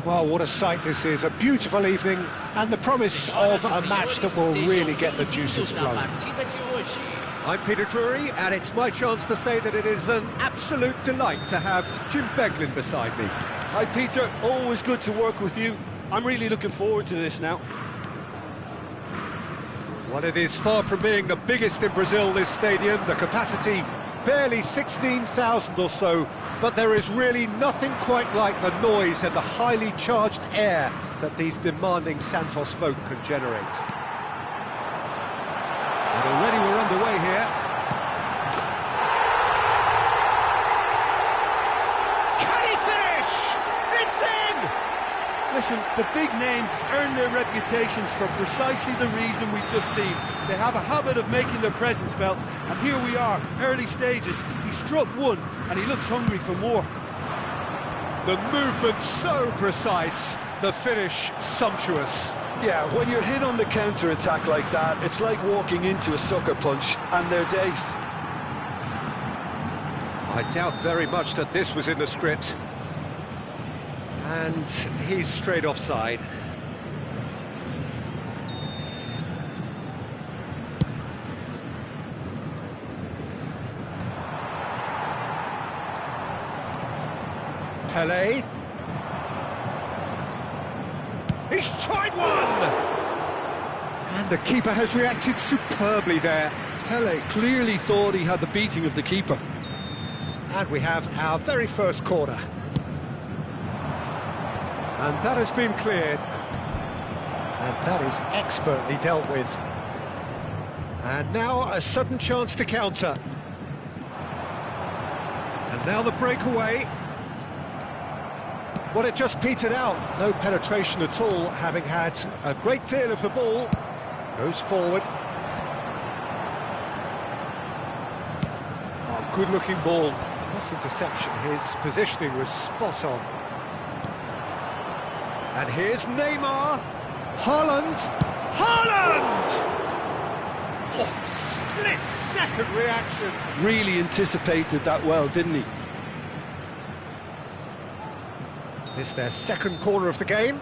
Well, what a sight this is, a beautiful evening, and the promise of a match that will really get the juices flowing. I'm Peter Drury, and it's my chance to say that it is an absolute delight to have Jim Beglin beside me. Hi Peter, always good to work with you. I'm really looking forward to this now. Well, it is far from being the biggest in Brazil, this stadium. The capacity barely 16,000 or so, but there is really nothing quite like the noise and the highly charged air that these demanding Santos folk can generate. And already we're underway here. Can he finish? It's in! Listen, the big names earn their reputations for precisely the reason we've just seen. They have a habit of making their presence felt, and here we are, early stages. He struck one, and he looks hungry for more. The movement so precise, the finish sumptuous. Yeah, when you're hit on the counter-attack like that, it's like walking into a sucker punch, and they're dazed. I doubt very much that this was in the script. And he's straight offside. Pelé. He's tried one! And the keeper has reacted superbly there. Pelé clearly thought he had the beating of the keeper. And we have our very first corner. And that has been cleared. And that is expertly dealt with. And now a sudden chance to counter. And now the breakaway. Well, it just petered out. No penetration at all, having had a great deal of the ball. Goes forward. Oh, good-looking ball. Nice interception. His positioning was spot on. And here's Neymar. Haaland. Haaland! Oh, split-second reaction. Really anticipated that well, didn't he? This is their second corner of the game.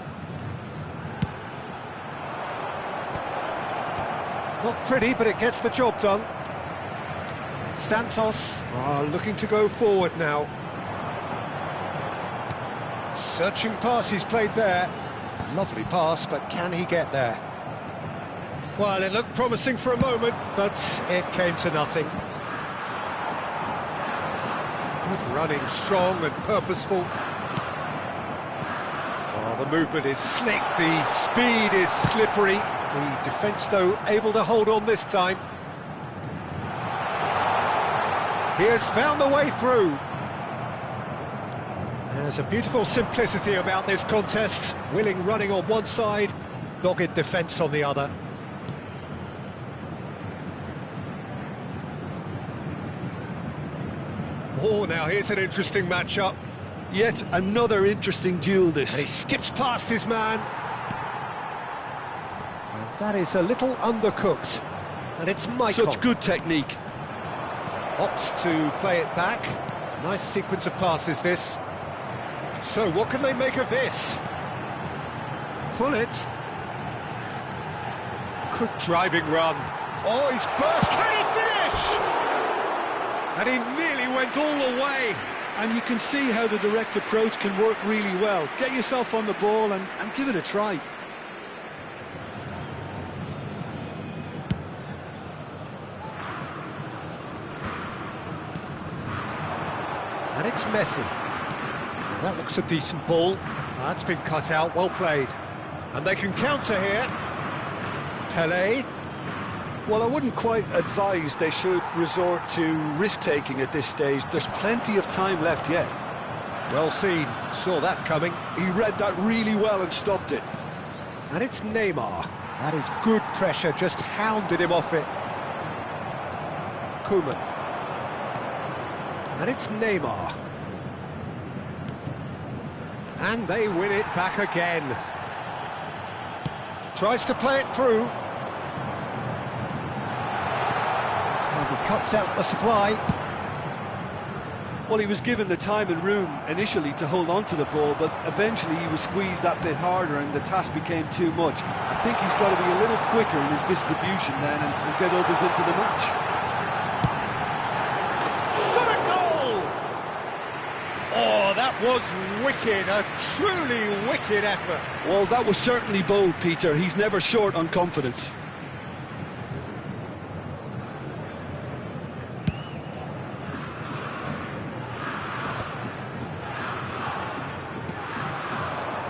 Not pretty, but it gets the job done. Santos are looking to go forward now. Searching pass he's played there. Lovely pass, but can he get there? Well, it looked promising for a moment, but it came to nothing. Good running, strong and purposeful. Oh, the movement is slick, the speed is slippery. The defence, though, able to hold on this time. He has found the way through. There's a beautiful simplicity about this contest. Willing running on one side, dogged defence on the other. Oh, now here's an interesting matchup. Yet another interesting duel, this. And he skips past his man. And that is a little undercooked. And it's Maicon. Such good technique. Opts to play it back. Nice sequence of passes, this. So, what can they make of this? Pull it. Good driving run. Oh, he's burst. Can he finish? And he nearly went all the way. And you can see how the direct approach can work really well. Get yourself on the ball and give it a try. And it's Messi. That looks a decent ball. That's been cut out, well played. And they can counter here. Pelé. Well, I wouldn't quite advise they should resort to risk-taking at this stage. There's plenty of time left yet. Well seen, saw that coming. He read that really well and stopped it. And it's Neymar. That is good pressure, just hounded him off it. Koeman. And it's Neymar. And they win it back again. Tries to play it through. And he cuts out the supply. Well, he was given the time and room initially to hold on to the ball, but eventually he was squeezed that bit harder and the task became too much. I think he's got to be a little quicker in his distribution then and get others into the match. Shot a goal! Oh, that was wicked, a truly wicked effort. Well, that was certainly bold, Peter. He's never short on confidence.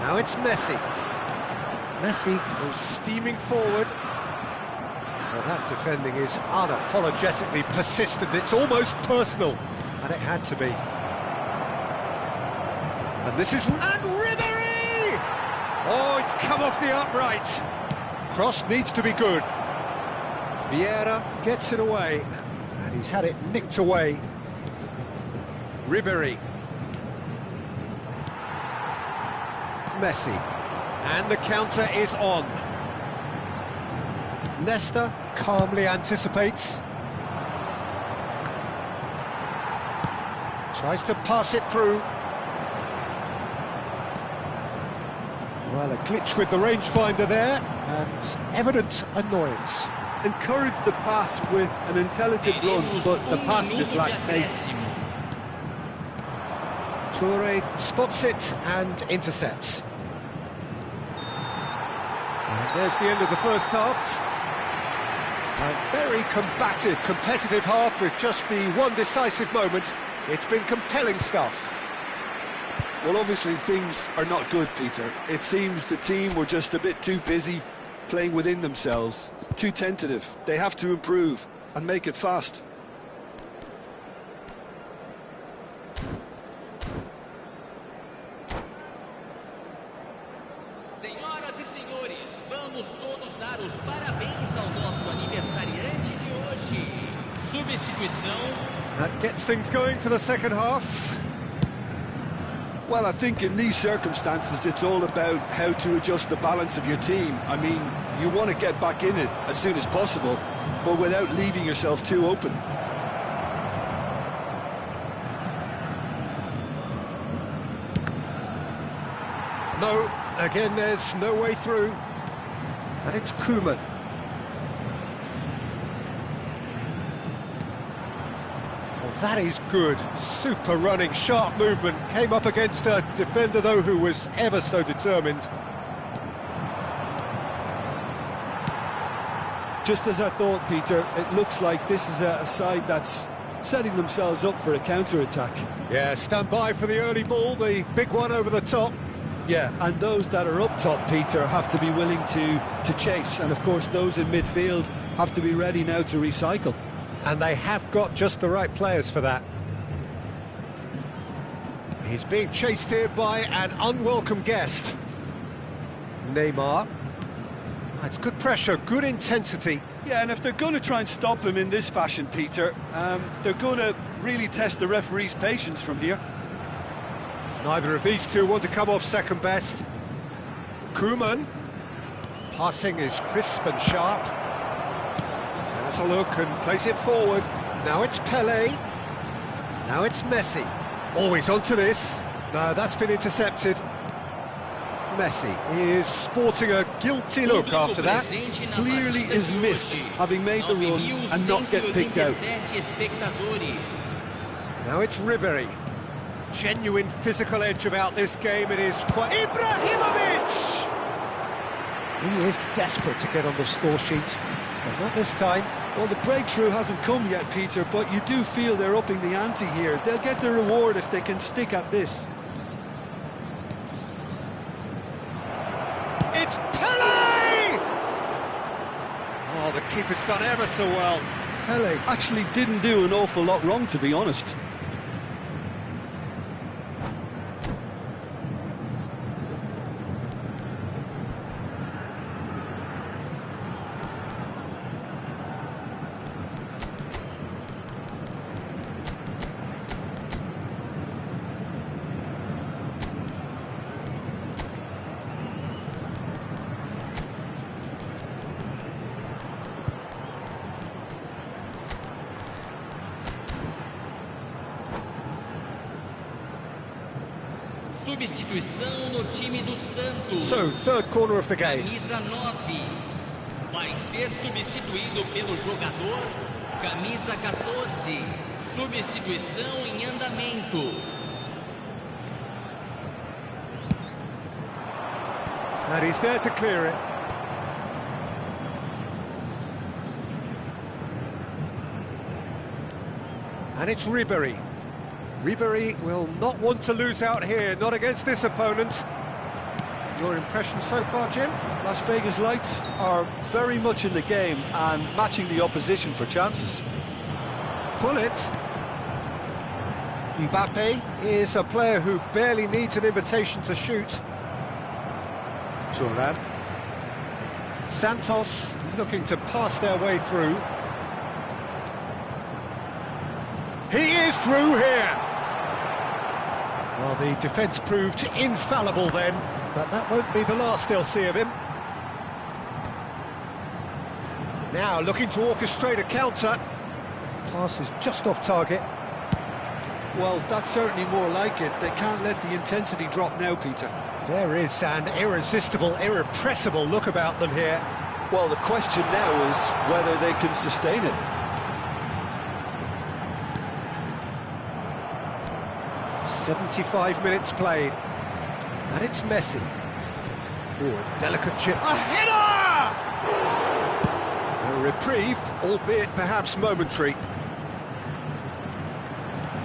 Now it's Messi. Messi goes steaming forward. Well, that defending is unapologetically persistent. It's almost personal, and it had to be. And this is... And Ribéry! Oh, it's come off the upright. Cross needs to be good. Vieira gets it away, and he's had it nicked away. Ribéry. Messi, and the counter is on. Nesta calmly anticipates. Tries to pass it through. Well, a glitch with the rangefinder there, and evident annoyance. Encouraged the pass with an intelligent run, but the pass just lacked pace. Toure spots it and intercepts. And there's the end of the first half. A very combative, competitive half with just the one decisive moment. It's been compelling stuff. Well, obviously things are not good, Peter. It seems the team were just a bit too busy playing within themselves, too tentative. They have to improve and make it fast. Senhoras e senhores, vamos todos dar os parabéns ao nosso aniversariante de hoje. Substituição. That gets things going for the second half. Well, I think in these circumstances it's all about how to adjust the balance of your team. I mean, you want to get back in it as soon as possible, but without leaving yourself too open. No, again there's no way through. And it's Koeman. Well, that is good. Super running, sharp movement. Came up against a defender, though, who was ever so determined. Just as I thought, Peter, it looks like this is a side that's setting themselves up for a counter-attack. Yeah, stand by for the early ball, the big one over the top. Yeah, and those that are up top, Peter, have to be willing to chase. And, of course, those in midfield have to be ready now to recycle. And they have got just the right players for that. He's being chased here by an unwelcome guest. Neymar. It's good pressure, good intensity. Yeah, and if they're going to try and stop him in this fashion, Peter, they're going to really test the referee's patience from here. Neither of these two want to come off second best. Koeman. Passing is crisp and sharp. Has a look and plays it forward. Now it's Pelé. Now it's Messi. Always onto this. No, that's been intercepted. Messi is sporting a guilty look after that. Clearly is miffed, having made the run and not get picked out. Now it's Ribéry. Genuine physical edge about this game. It is quite... Ibrahimovic! He is desperate to get on the score sheet, but not this time. Well, the breakthrough hasn't come yet, Peter, but you do feel they're upping the ante here. They'll get the reward if they can stick at this. It's Pelé! Oh, the keeper's done ever so well. Pelé actually didn't do an awful lot wrong, to be honest. Substituição no time do Santos. So, third corner of the game. Camisa 9. Vai ser substituído pelo jogador camisa 14. Substituição em andamento. And he's there to clear it. And it's Ribéry. Ribéry will not want to lose out here, not against this opponent. Your impression so far, Jim? Las Vegas Lights are very much in the game and matching the opposition for chances. Pull it. Mbappe is a player who barely needs an invitation to shoot. Thuram. Santos looking to pass their way through. He is through here. Well, the defence proved infallible then, but that won't be the last they'll see of him. Now looking to orchestrate a counter. Pass is just off target. Well, that's certainly more like it. They can't let the intensity drop now, Peter. There is an irresistible, irrepressible look about them here. Well, the question now is whether they can sustain it. "75 minutes played, and it's Messi. Oh, a delicate chip. A header! A reprieve, albeit perhaps momentary.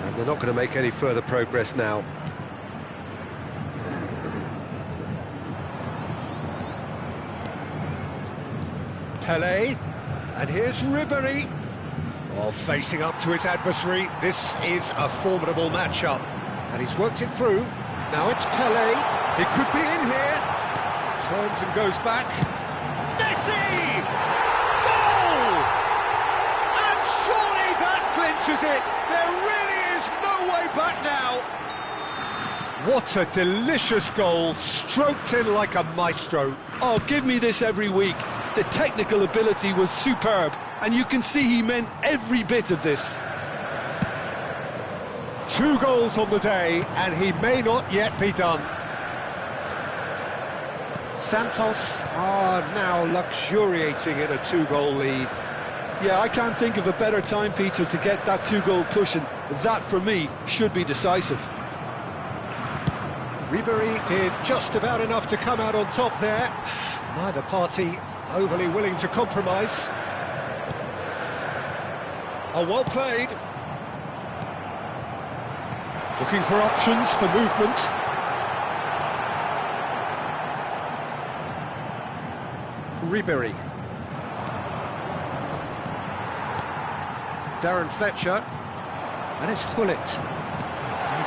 And they're not going to make any further progress now. Pelé, and here's Ribéry. Oh, facing up to his adversary, this is a formidable matchup. And he's worked it through. Now it's Pelé. He could be in here. Turns and goes back. Messi! Goal! And surely that clinches it. There really is no way back now. What a delicious goal, stroked in like a maestro. Oh, give me this every week. The technical ability was superb, and you can see he meant every bit of this. 2 goals on the day, and he may not yet be done. Santos are now luxuriating in a 2-goal lead. Yeah, I can't think of a better time, Peter, to get that 2-goal cushion. That, for me, should be decisive. Ribéry did just about enough to come out on top there. Neither party overly willing to compromise. Oh, well played. Looking for options for movement. Ribéry. Darren Fletcher. And it's Gullit. He's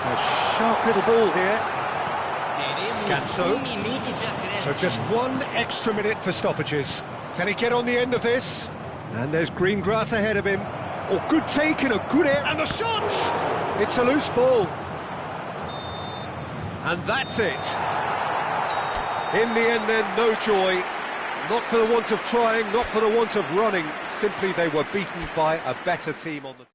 a sharp little ball here. Ganso. So just 1 extra minute for stoppages. Can he get on the end of this? And there's green grass ahead of him. Oh, good take and a good air. And the shot! It's a loose ball. And that's it. In the end then, no joy. Not for the want of trying, not for the want of running. Simply they were beaten by a better team on the...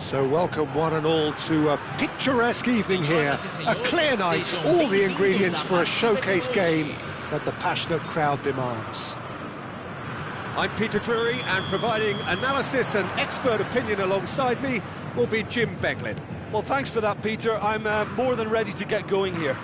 So welcome one and all to a picturesque evening here, a clear night, all the ingredients for a showcase game that the passionate crowd demands. I'm Peter Drury, and providing analysis and expert opinion alongside me will be Jim Beglin. Well, thanks for that, Peter. I'm more than ready to get going here.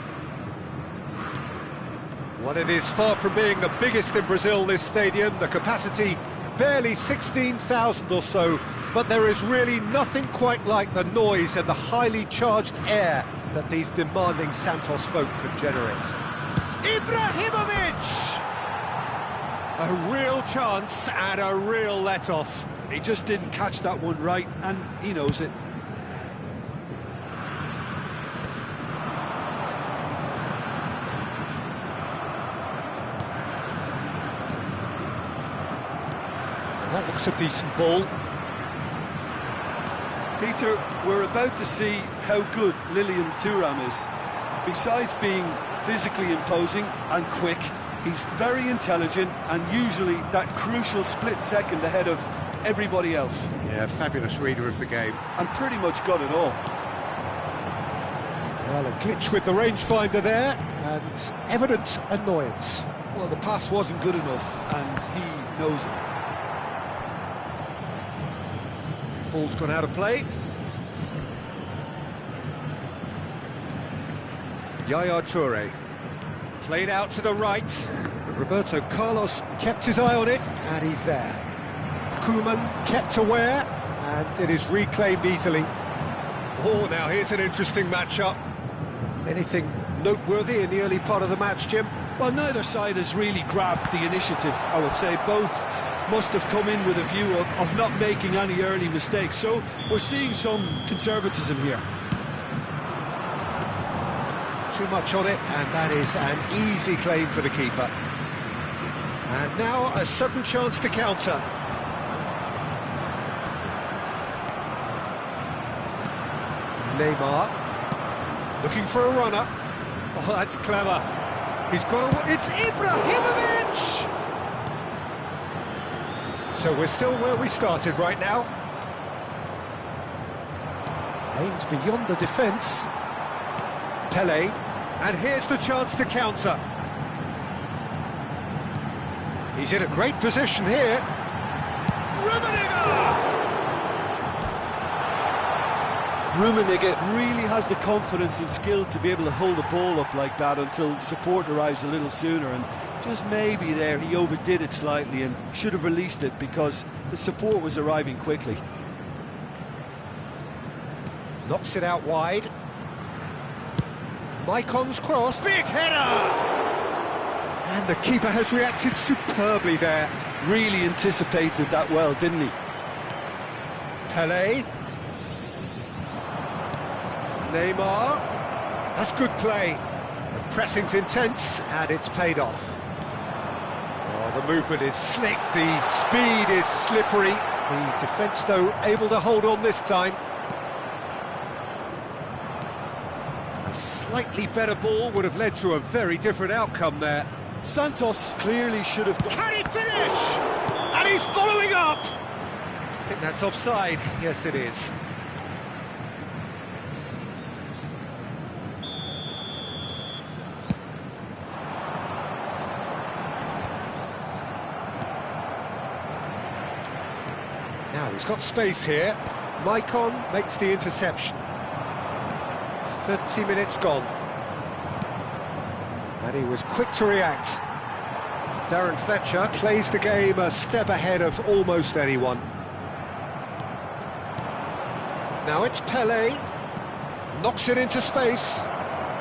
Well, it is far from being the biggest in Brazil, this stadium. The capacity barely 16,000 or so, but there is really nothing quite like the noise and the highly charged air that these demanding Santos folk could generate. Ibrahimovic! A real chance and a real let-off. He just didn't catch that one right, and he knows it. That looks a decent ball. Peter, we're about to see how good Lilian Thuram is. Besides being physically imposing and quick, he's very intelligent and usually that crucial split second ahead of everybody else. Yeah, fabulous reader of the game. And pretty much got it all. Well, a glitch with the rangefinder there, and evident annoyance. Well, the pass wasn't good enough, and he knows it. Ball's gone out of play. Yaya Toure. Played out to the right. Roberto Carlos kept his eye on it, and he's there. Koeman kept aware, and it is reclaimed easily. Oh, now here's an interesting matchup. Anything noteworthy in the early part of the match, Jim? Well, neither side has really grabbed the initiative, I would say. Both must have come in with a view of not making any early mistakes. So we're seeing some conservatism here. Too much on it, and that is an easy claim for the keeper. And now a sudden chance to counter. Neymar, looking for a runner. Oh, that's clever. He's got a... It's Ibrahimovic! So we're still where we started right now. Aims beyond the defence. Pelé, and here's the chance to counter. He's in a great position here. Rummenigge really has the confidence and skill to be able to hold the ball up like that until support arrives a little sooner, and just maybe there he overdid it slightly and should have released it because the support was arriving quickly. Knocks it out wide. Maicon's cross, big header! And the keeper has reacted superbly there. Really anticipated that well, didn't he? Pelé. Neymar. That's good play. The pressing's intense, and it's paid off. Oh, the movement is slick, the speed is slippery. The defence, though, able to hold on this time. A slightly better ball would have led to a very different outcome there. Santos clearly should have... Can he finish? And he's following up! I think that's offside. Yes, it is. Now he's got space here. Maicon makes the interception. 30 minutes gone. And he was quick to react. Darren Fletcher plays the game a step ahead of almost anyone. Now it's Pelé. Knocks it into space.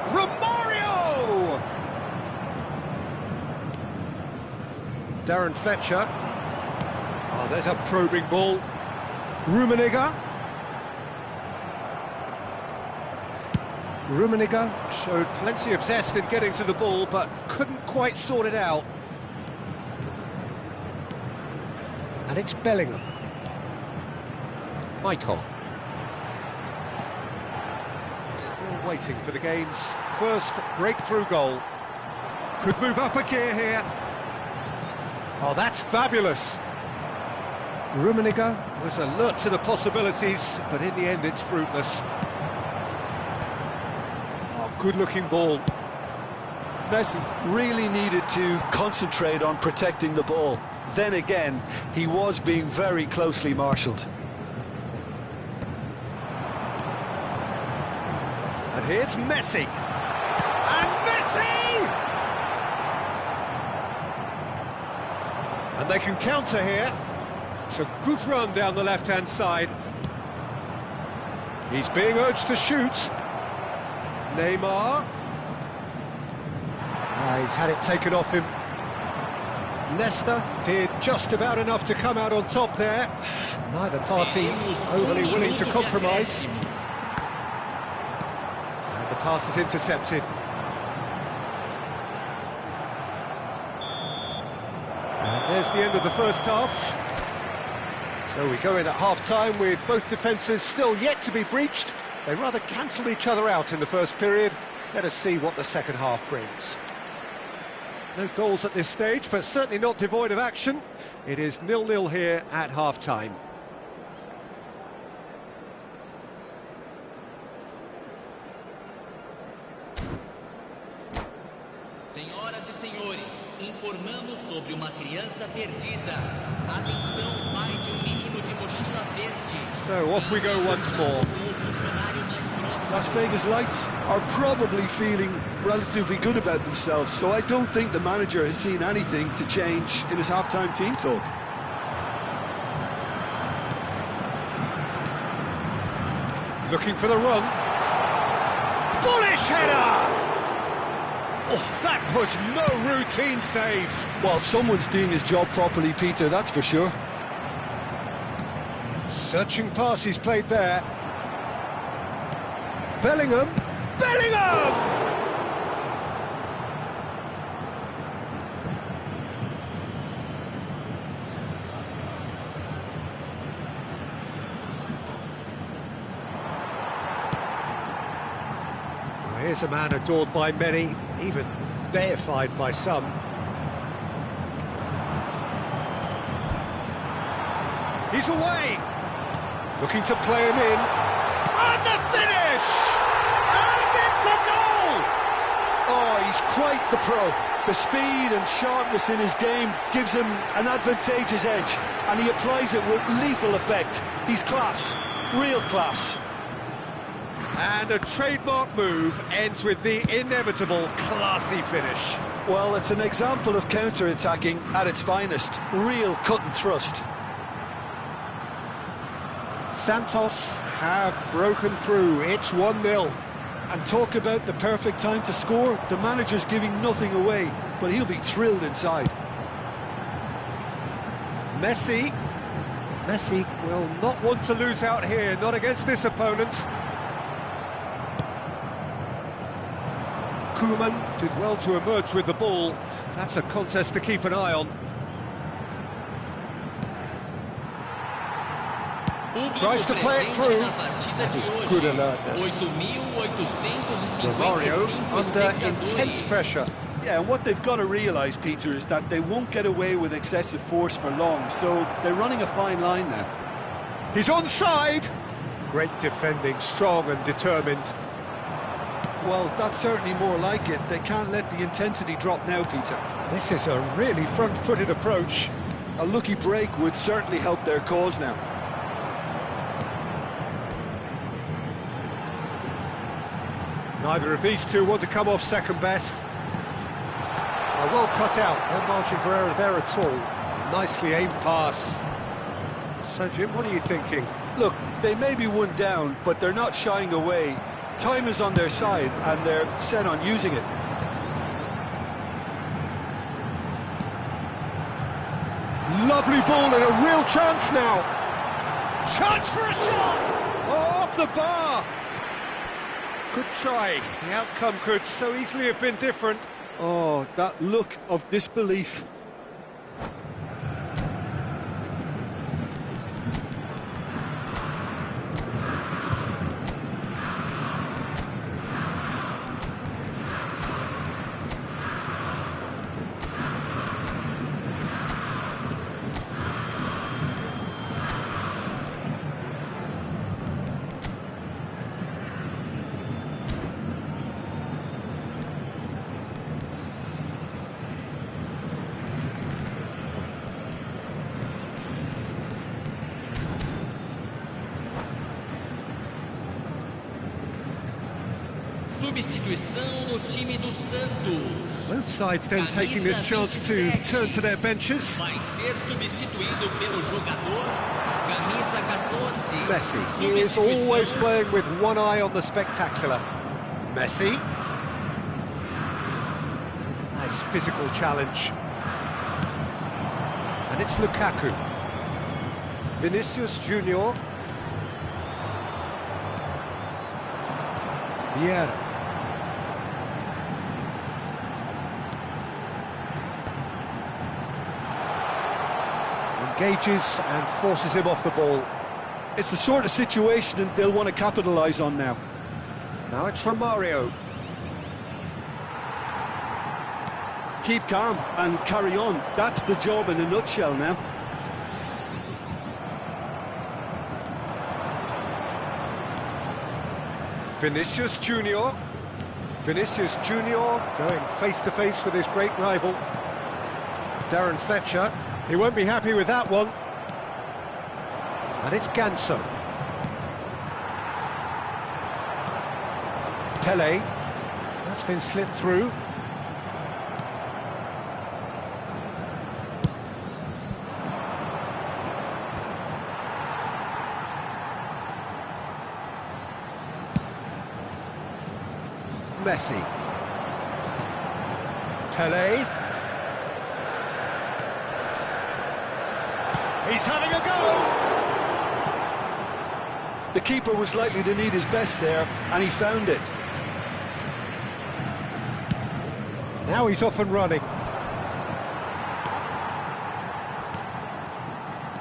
Romario! Darren Fletcher. Oh, there's a probing ball. Rummenigge. Rummenigge showed plenty of zest in getting to the ball, but couldn't quite sort it out. And it's Bellingham. Maicon. Still waiting for the game's first breakthrough goal. Could move up a gear here. Oh, that's fabulous. Rummenigge was alert to the possibilities, but in the end it's fruitless. Oh, good-looking ball. Messi really needed to concentrate on protecting the ball. Then again, he was being very closely marshalled. And here's Messi. And Messi! And they can counter here. It's a good run down the left-hand side. He's being urged to shoot. Neymar. He's had it taken off him. Nesta did just about enough to come out on top there. Neither party overly willing to compromise. And the pass is intercepted. And there's the end of the first half. So we go in at half-time with both defences still yet to be breached. They rather cancelled each other out in the first period. Let us see what the second half brings. No goals at this stage, but certainly not devoid of action. It is 0-0 here at half-time. Senhoras e senhores, informamos sobre uma criança perdida. Atenção, pai de menino de mochila verde. So off we go once more. Las Vegas Lights are probably feeling relatively good about themselves, so I don't think the manager has seen anything to change in his half-time team talk. Looking for the run. Bullish header! Oh, that was no routine save. Well, someone's doing his job properly, Peter, that's for sure. Searching pass he's played there. Bellingham! Bellingham! Well, here's a man adored by many, even deified by some. He's away! Looking to play him in. And the finish! And it's a goal! Oh, he's quite the pro. The speed and sharpness in his game gives him an advantageous edge, and he applies it with lethal effect. He's class, real class. And a trademark move ends with the inevitable classy finish. Well, it's an example of counter-attacking at its finest. Real cut and thrust. Santos have broken through. It's 1-0. And talk about the perfect time to score. The manager's giving nothing away, but he'll be thrilled inside. Messi will not want to lose out here, not against this opponent. Koeman did well to emerge with the ball. That's a contest to keep an eye on. Tries to play it through. That is good alertness. Romario under intense pressure. Yeah, and what they've got to realise, Peter, is that they won't get away with excessive force for long, so they're running a fine line now. He's onside! Great defending, strong and determined. Well, that's certainly more like it. They can't let the intensity drop now, Peter. This is a really front-footed approach. A lucky break would certainly help their cause now. Neither of these two want to come off second best. Well cut out, no margin for error there at all. Nicely aimed pass. So, Jim, what are you thinking? Look, they may be one down, but they're not shying away. Time is on their side, and they're set on using it. Lovely ball and a real chance now. Chance for a shot! Oh, off the bar! Good try. The outcome could so easily have been different. Oh, that look of disbelief. substituição no time do Santos. Both sides then taking this chance to turn to their benches. Vai ser substituído pelo jogador camisa 14. Messi, he is always playing with one eye on the spectacular. Messi. Nice physical challenge. And it's Lukaku. Vinicius Junior. Vieira. Engages and forces him off the ball. It's the sort of situation that they'll want to capitalise on now. Now it's Romario. Keep calm and carry on. That's the job in a nutshell now. Vinicius Junior. Vinicius Junior going face-to-face with his great rival, Darren Fletcher. He won't be happy with that one. And it's Ganso. Tele. That's been slipped through. Messi. Tele. He's having a go! The keeper was likely to need his best there, and he found it. Now he's off and running.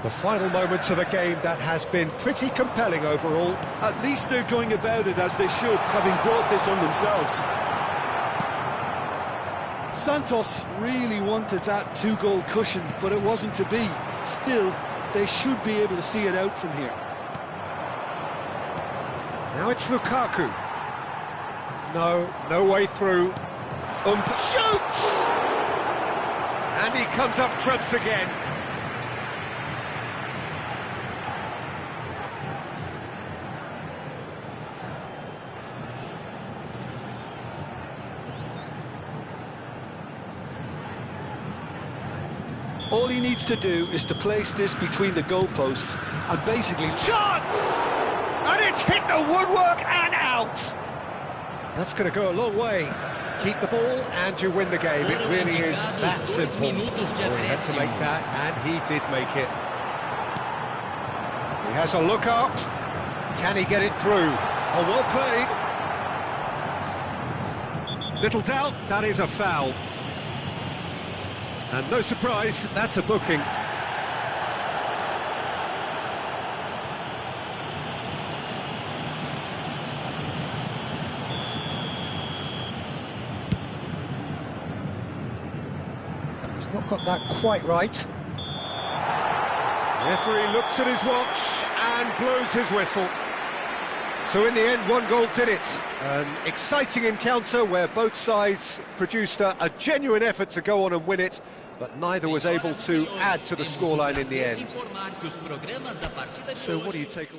The final moments of a game that has been pretty compelling overall. At least they're going about it as they should, having brought this on themselves. Santos really wanted that two-goal cushion, but it wasn't to be. Still, they should be able to see it out from here. Now it's Lukaku. No way through. Shoots! And he comes up trumps again. All he needs to do is to place this between the goalposts and basically... Shot! And it's hit the woodwork and out! That's going to go a long way. Keep the ball and you win the game. It really is that simple. He had to make that, and he did make it. He has a look up. Can he get it through? Oh, well played. Little doubt, that is a foul. And no surprise, that's a booking. He's not got that quite right. The referee looks at his watch and blows his whistle. So in the end, one goal did it. An exciting encounter where both sides produced a genuine effort to go on and win it, but neither was able to add to the scoreline in the end. So what do you take?